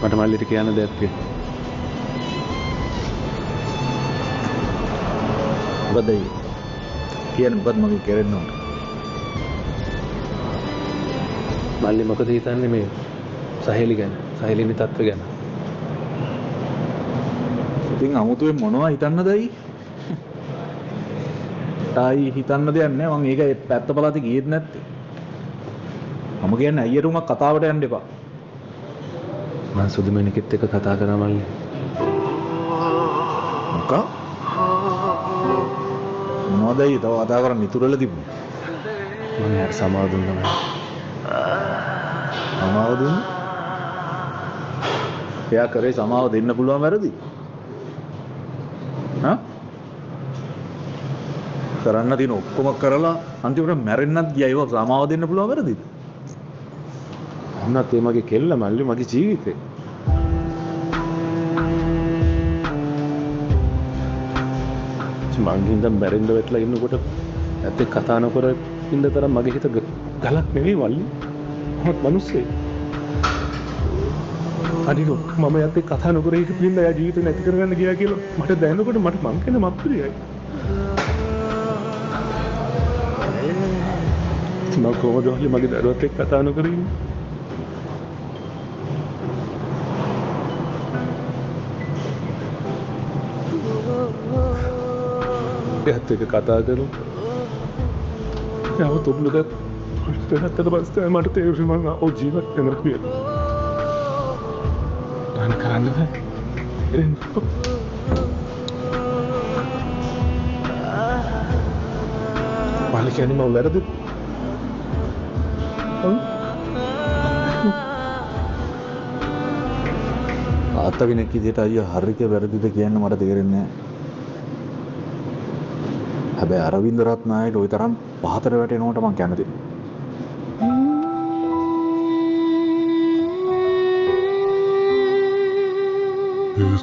මට මල්ලිට කියන්න දෙයක් තියෙනවා. මොකද කියන්නේ මොකද මගේ කරෙන්න ඕන? මල්ලි මොකද හිතන්නේ මේ සහේලි ගැන? සහේලිනේ තත්ත්වය ගැන? ඉතින් අමුතුවෙන් මොනවා හිතන්නද අයි? තායි හිතන්න දෙයක් නැහැ. මම ඒක පැත්ත බලati ගියෙත් නැත්තේ. මම කියන්නේ අයියට උමක් කතාවට යන්න එපා. මම සුදුමෙනිකෙත් එක්ක කතා කරා මල්ලි. මොකක්? මොනවද අයි තව කතා කරන්න ඉතුරුලා තිබුණේ? මම යාට සමාව දුන්නා. සමාව දුන්නේ? එයා කරේ සමාව දෙන්න පුළුවන් වැරදි? හා? කරන්න තියෙන ඔක්කොම කරලා අන්තිමට මැරෙන්නත් ගියා. ඒක සමාව දෙන්න පුළුවන් වැරදිද? අන්නත් ඒ මගේ කෙල්ල මල්ලි මගේ ජීවිතේ. මං හින්දා මැරෙන්න වෙట్లా ඉන්නකොට ඇත්තේ කතා නොකර ඉන්න තරම් මගේ හිත ගලක් නෙවෙයි මල්ලි. මමත් මිනිස්සෙක්. අනිත් මම ඇත්තේ කතා නොකර ඉන්න පින්න යා ජීවිතේ නැති කරගන්න ගියා කියලා මට දැනනකොට මට මං කියන මත්පිරියයි. මම කොහොමද මගේ දරුවත් එක්ක කතා නොකර ඉන්නේ? එයාත් එක්ක කතා කරලා යාව තොබ්ලුද පස්සේ පස්සේ මට තේරුණා මම ඔය ජීවත් වෙනවා කියලා. අන කරන්නේ මල්ලි කියන්නේ මම වැරදි. ආත්ත කෙනෙක් විදිහට අයියා හරියට වැරදිද කියන්න මට තේරෙන්නේ නැහැ. හැබැයි අරවින්ද රත්නායකට ওই තරම් පහතට වැටෙනවට මම කැමතියි. Yes.